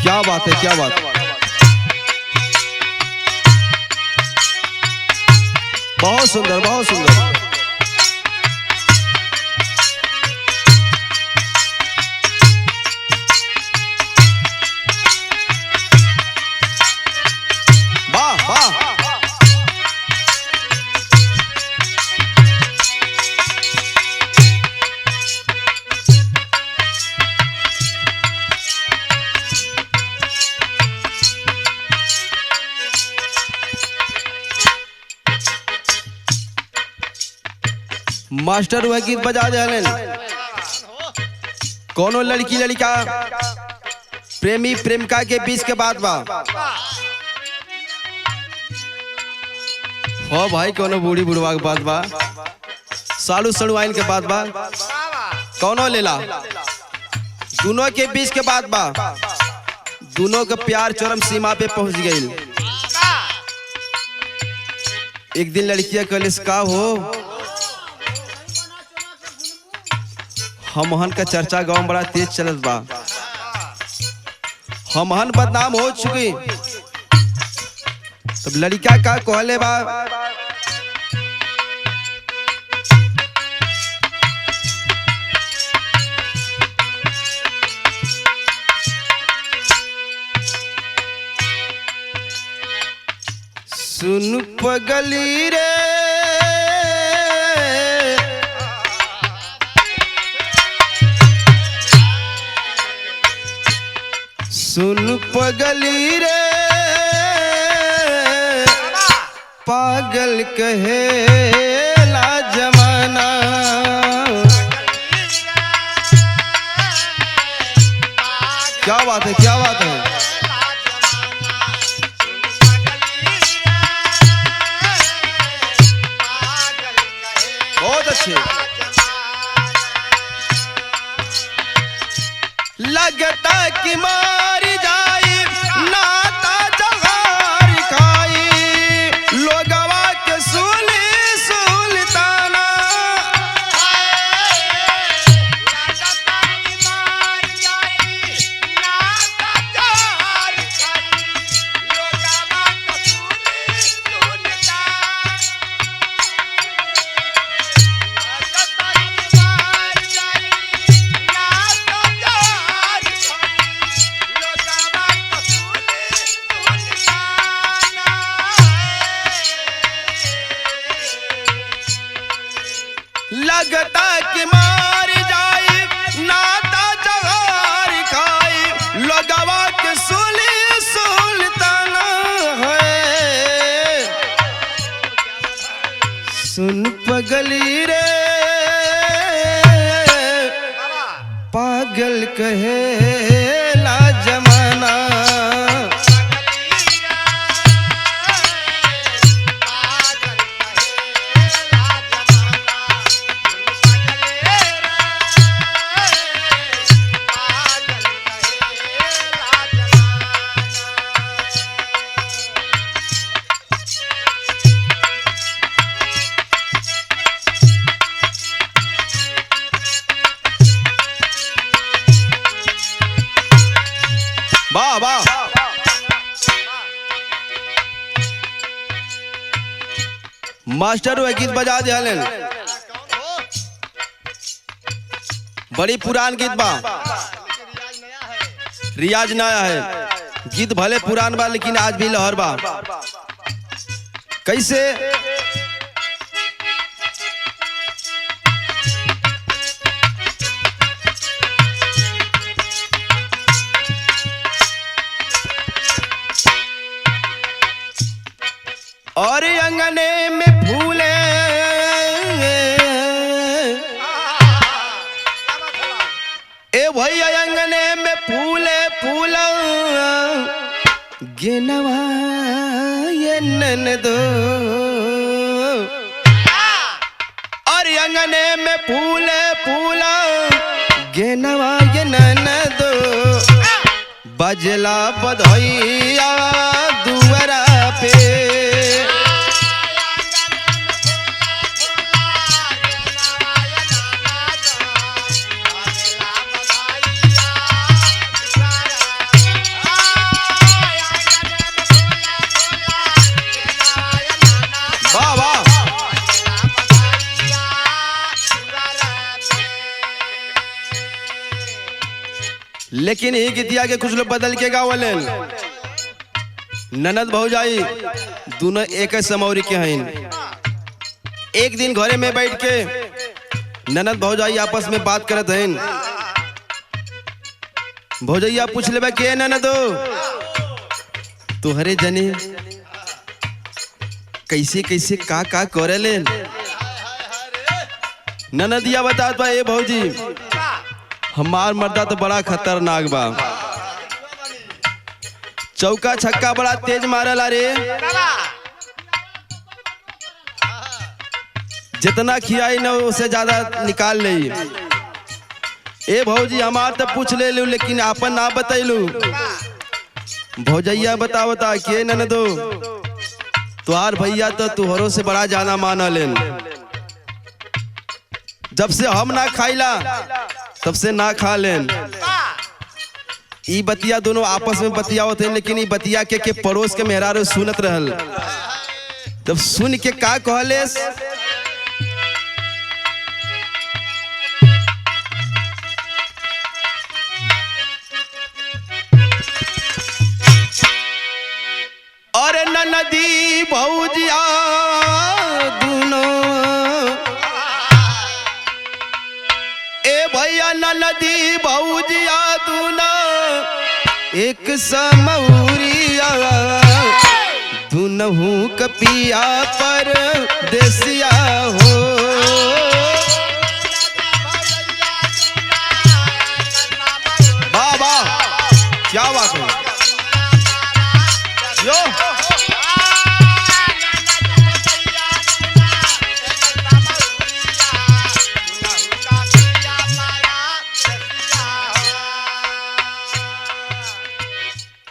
क्या बात है, क्या बात है। बहुत सुंदर, बहुत सुंदर। वाह वाह। मास्टर वह गीत बजा दे। कोनो लड़की लड़का प्रेमी प्रेमिका के बीच के बात बा हो भाई, कोनो बूढ़ी बुढ़वा के बात बा, सालू सड़ुआइन के बात बा, कोनो लेला दोनों के बीच के बात बा। दोनों का प्यार चरम सीमा पे पहुंच गई। एक दिन लड़किया कलिस का हो, हमहन का चर्चा गांव में बड़ा तेज चलत बा, हमहन बदनाम हो चुकी। तब लड़का का कहले बा, सुन पगली रे सुन पगली रे, पागल कहेला जमाना। क्या बात है, क्या बात है। बहुत अच्छे। लगता कि मारी जाई नाता जहार खाई, लोगवा के सुली सुल्ताना। लगता कि मार जाई नाता जहार खाई, लोगवा के सुली सुल्ताना है। सुन पगली रे, पागल कहेला जमाना। वाह वाह। मास्टर वह गीत बजा दे, बड़ी पुरान गीत बा, रियाज नया है। गीत भले पुरान बा लेकिन आज भी लहर बा। कैसे और अंगने में फूले ए भैया, अंगने में फूले फूला गेनवा ये ननदो। और अंगने में फूले फूला गेनवा ये ननदो, बजला बधैया दुआरा पे। लेकिन ये गीतिया के कुछ लोग बदल के गावलन। ननद भौजाई दोनों एक समौरी के हैं। एक दिन घरे में बैठ के ननद भौजाई आपस में बात करत हैं। भौजैया पूछ ले के ननदो तुहरे जने कैसे कैसे का करे ले। ननदिया बतात बा ए भौजी हमार मर्दा तो बड़ा खतरनाक बा, चौका छक्का बड़ा तेज मारला रे, जितना खियाई न उससे ज्यादा निकाल ले। ए भौजी हमार तो पूछ ले लू लेकिन आपन ना बतैलू। भौजैया बता के ननदो तुहार भैया तो तुहरों से बड़ा जाना माना लेन, जब से हम ना खाइला तब से ना खा लेन। ई बतिया दोनों आपस में बतियावत हैं, लेकिन ई बतिया के पड़ोस के मेहरारू सुनत रहल। जब सुन के का कहले अरे ननदी भौजिया दोनों ए भैया ननदी भौजिया दोनों एक समौरिया दुनहु कपिया पर देसिया हो। वाह वाह क्या बात है यो।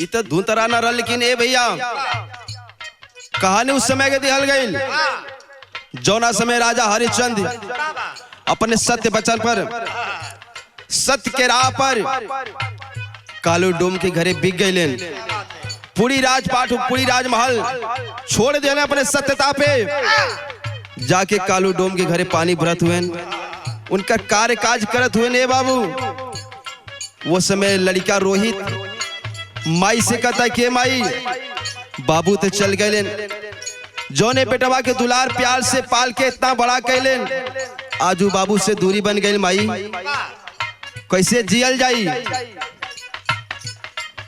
इत धुन तरा न रहा, लेकिन ए भैया कहानी उस समय के दिहल गई जौना समय राजा हरिश्चंद्र अपने सत्य वचन पर सत्य के राह पर कालू डोम के घरे बिक गए। पूरी राजपाट पूरी राजमहल छोड़ देने अपने सत्यता पे जाके कालू डोम के घरे पानी भरत हुए, उनका कार्य काज करत हुए। ने बाबू वो समय लड़का रोहित माई से कहता के माई बाबू तो चल गए, जौने बेटवा के दुलार प्यार से पाल के इतना बड़ा कैलेन, आजू बाबू से दूरी बन गई। माई कैसे जियल जाई,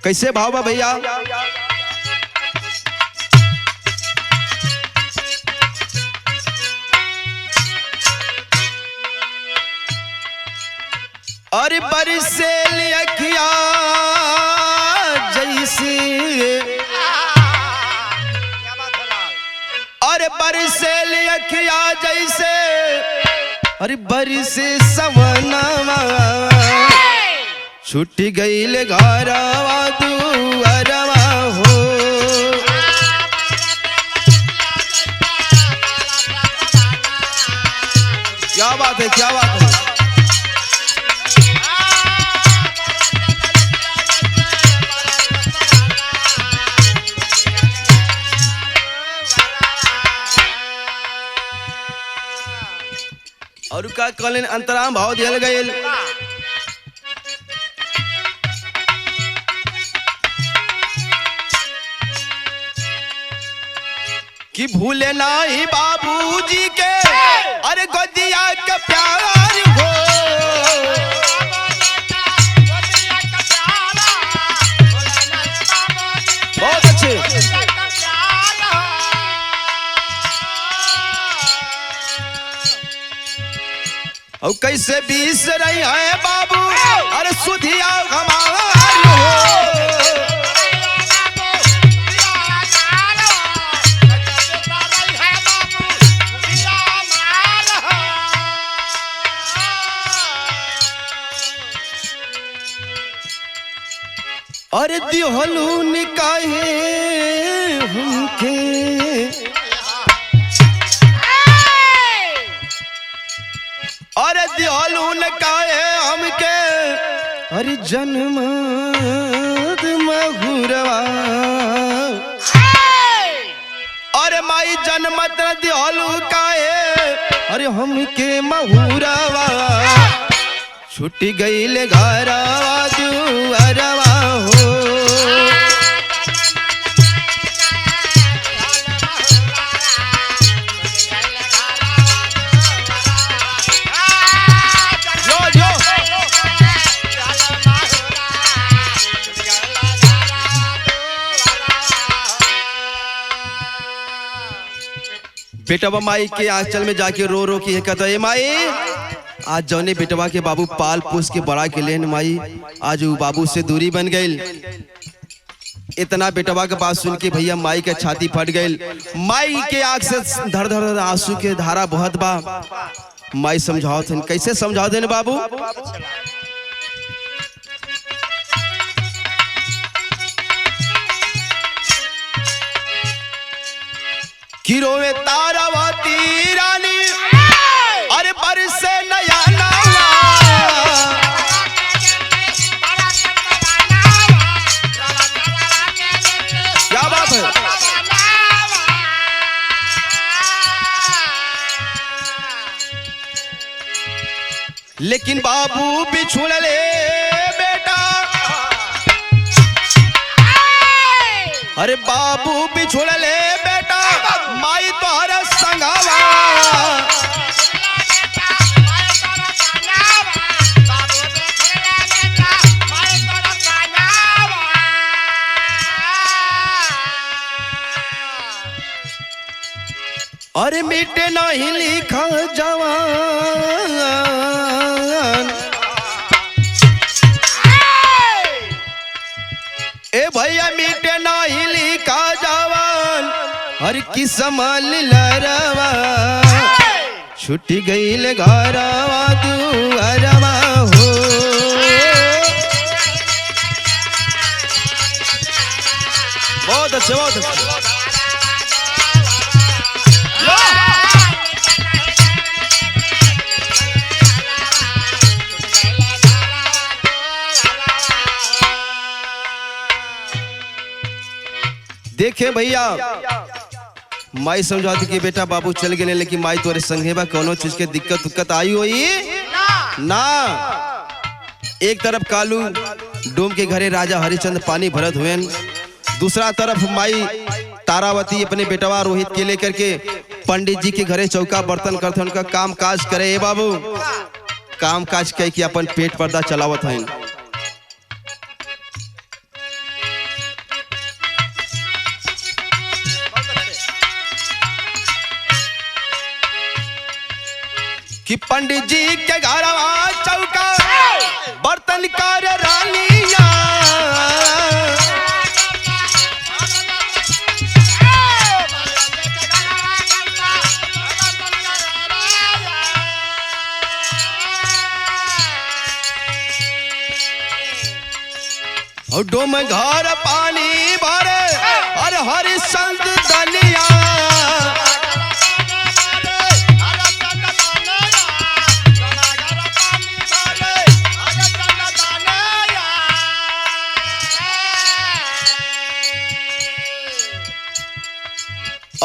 कैसे भाव भैया। और बरसे लिया जैसे और बरसे लिया जैसे अरे बरसे सवनवा छूट गई घरवा दुअरवा हो। क्या बात है क्या बात है। और का कलन अंतराम भाव दिया गए कि भूले नाही बाबूजी के अरे गोदिया का प्यार हो। बहुत अच्छे। और कैसे बीस रही है बाबू अरे सुधिया हमार हो। अरे दिहलू निकाहे हमके अरे दिहलू निकाहे हमके अरे जन्म महुरवा अरे माई जन्मत दिहलू काहे अरे हमके महुरवा छुट्टी गई ले घरवा दुअरवा हो। बेटवा माई के आंचल में जाके रो रो के कहता है माई आज जौने बेटवा के बाबू पाल पोस के बड़ा के लेन माई आज वो बाबू से दूरी बन गई। इतना बेटवा के बात सुन के भैया माई के छाती फट गई। माई के आंख से धर धर आंसू के धारा बहत बा। माई समझाओ थे कैसे समझाओ थे बाबू कि रोवे तारावती रानी अरे बरसे नया नावा। क्या बात है। लेकिन बाबू बिछुड़ ले बेटा अरे बाबू बिछुड़ ले बेटा माई तोहरा संगावा। अरे मिटे नहीं लिखा जवान ए भैया मिटे नहीं लिखा जवान हर किस्म लरवा छुट्टी गईल घरवा दुअरवा हो। बहुत अच्छा बहुत अच्छा। देखे भैया माई समझाती कि बेटा बाबू चल गए लेकिन माई तोरे संगे बा कोनो चीज के दिक्कत उक्कत आई हुई ना। एक तरफ कालू डोम के घरे राजा हरिचंद्र पानी भरत हुए, दूसरा तरफ माई तारावती अपने बेटवा रोहित के लेकर के पंडित जी के घरे चौका बर्तन करते उनका काम काज करे। बाबू काम काज कह के अपन पेट पर्दा चलावत है। कि पंडित जी के घरवा चौका बर्तन कर रानिया और डोम घर पानी भरे और हरिचंद्र दलिया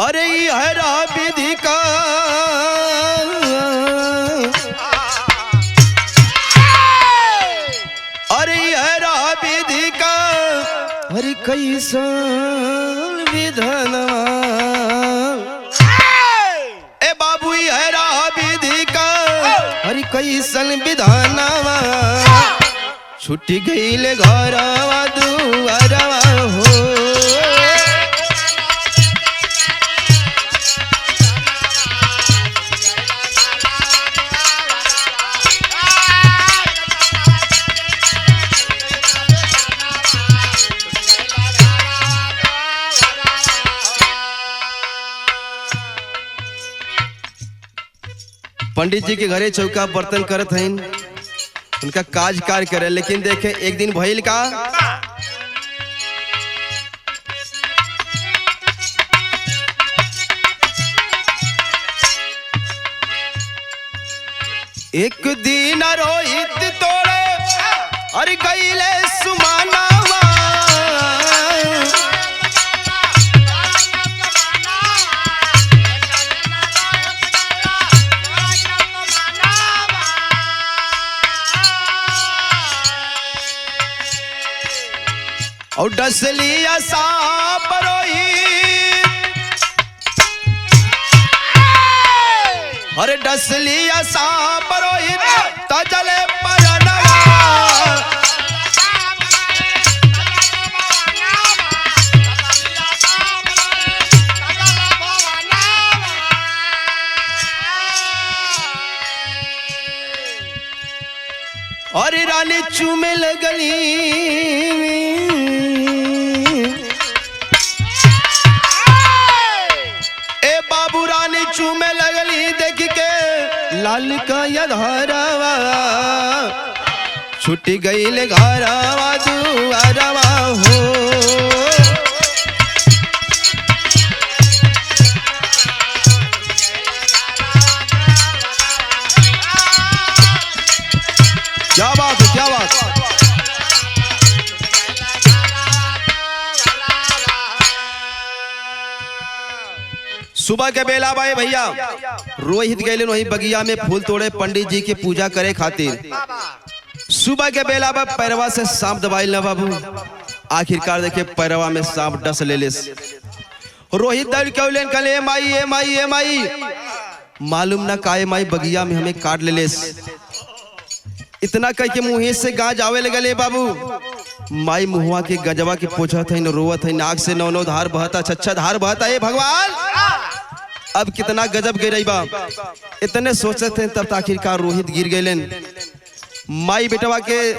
अरे हरा विधि का अरे हरा विधि का हरि कैसन विधनवा ए बाबू हरा विधि का हरि कैसन विधनवा छुट्टी गईल घरवा दुअरवा हो। पंडित जी के घरे चौका बर्तन करत हैं उनका काज कार्य करे। लेकिन देखे एक दिन भइल का एक दिन रोहित तोड़े अरे गईले सुमानावा और डस लिया सांप रोहित, अरे डस लिया सांप रोहित तजले परनवा। और रानी चूमे लगली, ए बाबू रानी चूमे लगली देख के लाल का यधारवा, छुट्टी गई घरवा दुआरवा हो। क्या बात है, क्या बात। सुबह के बेला बाए भैया रोहित गए वही बगिया में फूल तोड़े पंडित जी की पूजा करे खातिर। सुबह के बेला बा पैरवा से सांप दबाइल ना बाबू, आखिरकार देखे पैरवा में सांप डस ले ले। रोहित दौड़ के उलेन कले ए माई ए माई ए माई, मालूम ना काए माई बगिया में हमें काट ले ले। इतना कह के मुँह से गाज आवे लगले बाबू। माई मुहुआ के गजवा के पोछत है न रोवत है, नाक से नौ नौ धार बहता, छच्छा धार बहता। ए भगवान अब कितना गजब गिरई बा। इतने सोचते हैं तब आखिरकार रोहित गिर गए। माई बेटवा के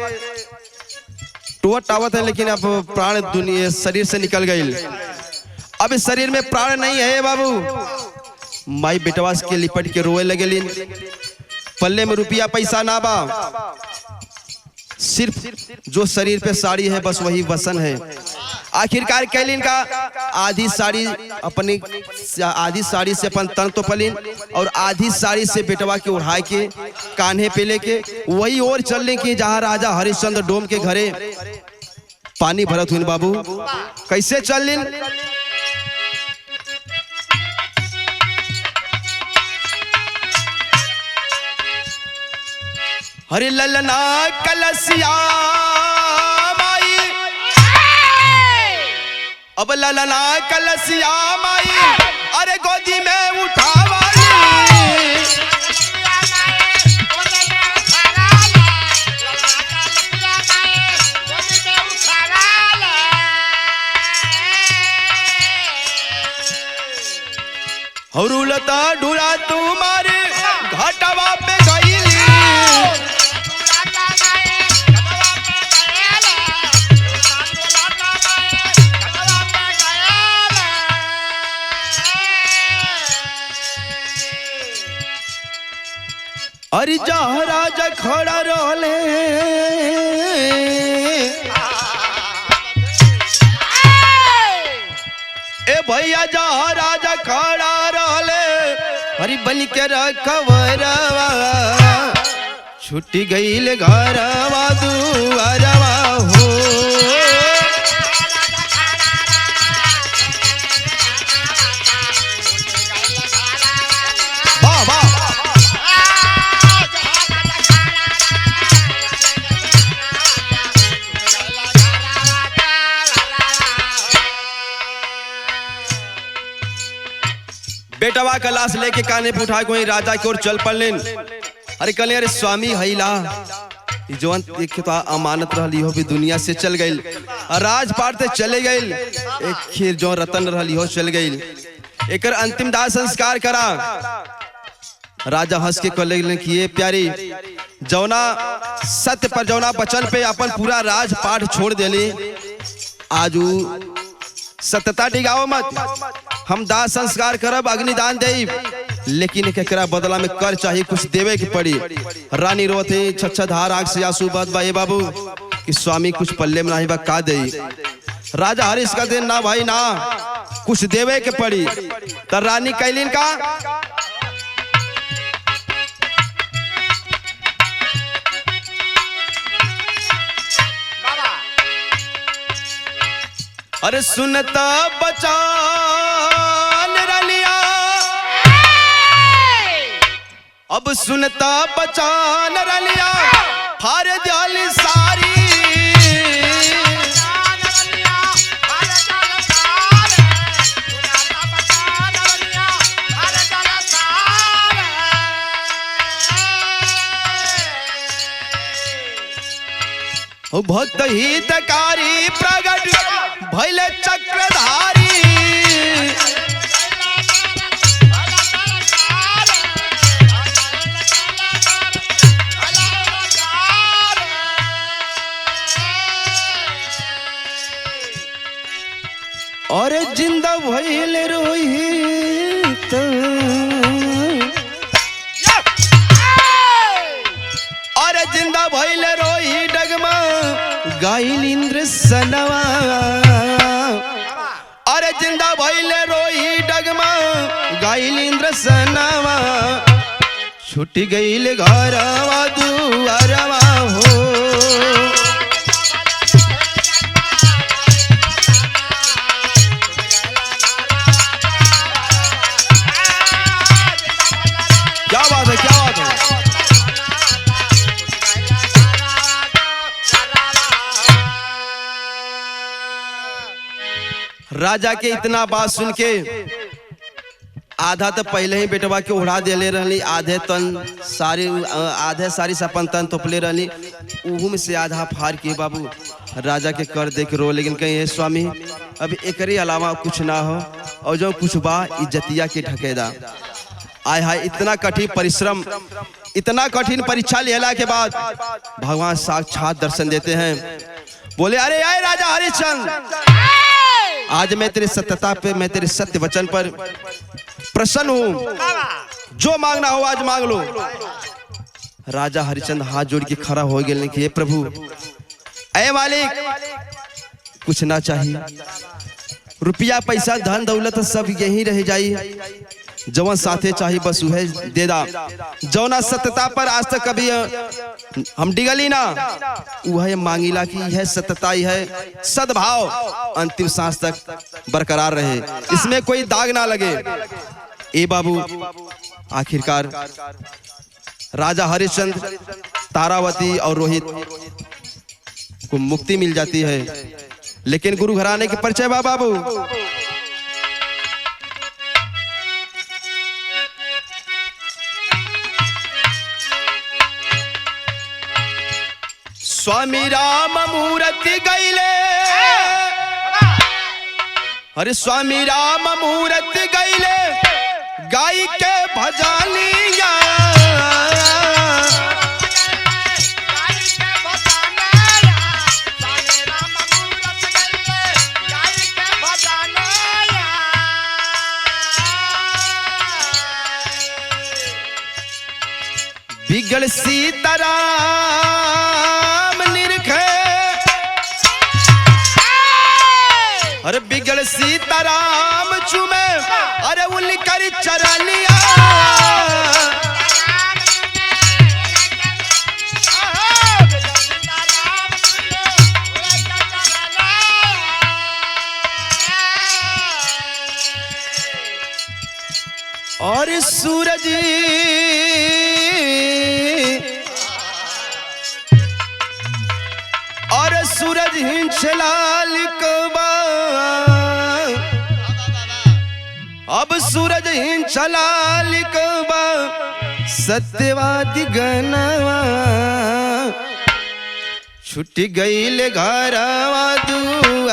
टोट टावत है, लेकिन अब प्राण दुनिया शरीर से निकल गई। अब इस शरीर में प्राण नहीं है बाबू। माई बेटवा के लिपट के रोए लगे। पल्ले में रुपया पैसा ना बा, सिर्फ जो शरीर पे साड़ी है बस वही वसन है। आखिरकार कैलिन का आधी साड़ी से अपन तन तो पलिन और आधी साड़ी से बेटवा के उड़ाए के कान्हे पे लेके वही और चलने की जहाँ राजा हरिश्चंद्र डोम के घरे पानी भरत हुई। बाबू कैसे चलिन? हरे ललना कलसिया माई, अब ललना कलसिया माई, अरे गोदी में उठावाली। हरुलता ढूला तुम्हारे घाटवा पे गईली। अरे जहाँ राजा खड़ा रहले, ए भैया जहाँ राजा खड़ा रहले, हरी बलि के रखवरवा, छुट्टी गई घरवा दुआरवा हो। वाह वाह। बेटवा का लाश लेके काने पे उठा कोई राजा की ओर चल पड़लेन। अरे कल अरे स्वामी हैला जवन देखे तो अमानत रहली हो भी दुनिया से चल गई, राजपाट से चले गई। एक खीर जो रतन रहली हो चल गई, एकर अंतिम दाह संस्कार करा। राजा हंस के कहले कि ये प्यारी जौना सत्य पर जौना वचन पे अपन पूरा राजपाट छोड़ देली, आज सत्यता डिगाओ मत। हम दाह संस्कार करब, अग्निदान देब, लेकिन एकरा बदला में कर चाहिए, कुछ देवे के पड़ी। रानी रोते छच्छा धार आग से आंसू बहत बा। ए बाबू कि स्वामी कुछ पल्ले में नहीं बा, का दे? राजा हरीश का दिन ना भाई ना, कुछ देवे के पड़ी। तो रानी कैलिन का अरे सुनता बचान रलिया, अब सुनता बचान रलिया, फार दियाली सारी। भक्त हितकारी प्रगट भइले चक्रधारी। और जिंदा भइले रोहित और जिंदा भइले रोहित डगमा गाइल इंद्र सनवा। और जिंदा भइले रोहित डगमा गाइल इंद्र सनवा। छूट गइल घरवा दुआरवा हो। क्या बात है, क्या बात है। राजा के इतना बात सुन के आधा तो पहले ही बेटवा के उड़ा देले रहली, आधे सारी सपन तन तोपले रहली, उहू में से आधा फाड़ के बाबू राजा के कर दे के रो। लेकिन कहीं स्वामी अब एकरे अलावा कुछ ना हो, और जो कुछ बा इज्जतिया के ढकेदा। आय हाय, इतना कठिन परिश्रम, इतना कठिन परीक्षा लेला के बाद भगवान साक्षात दर्शन देते हैं। बोले अरे आए राजा हरिश्चंद्र, आज मैं तेरे सत्यता पे, मैं तेरे सत्य वचन पर प्रसन्न हूँ, जो मांगना हो आज मांग लो। राजा हरिश्चंद्र हाथ जोड़ के खड़ा हो गए कि हे प्रभु, ऐ मालिक, कुछ ना चाहिए, रुपया पैसा धन दौलत सब यही रह जाई, जवन साथे चाहिए बस वह दे दा। जौना सत्यता पर आज तक कभी हम डिगली ना, वह मांगिला कि यह सत्यता, यह सद्भाव अंतिम सांस तक बरकरार रहे, इसमें कोई दाग ना लगे। ए बाबू, आखिरकार राजा हरिश्चंद्र, तारावती और रोहित को मुक्ति मिल जाती है। लेकिन गुरु घराने के परिचय बाबू, स्वामी राम मूर्ति गईले, अरे स्वामी राम मूर्ति गईले गाई के भजनिया। बिगड़ सीताराम अरे बिगड़ सीताराम चुमे, अरे उनकर चरनिया। और सूरज हिंचलाल कबा, अब सूरज हिंचलाल कबा, सत्यवादी गनवा। छुट गईल घरवा दुआ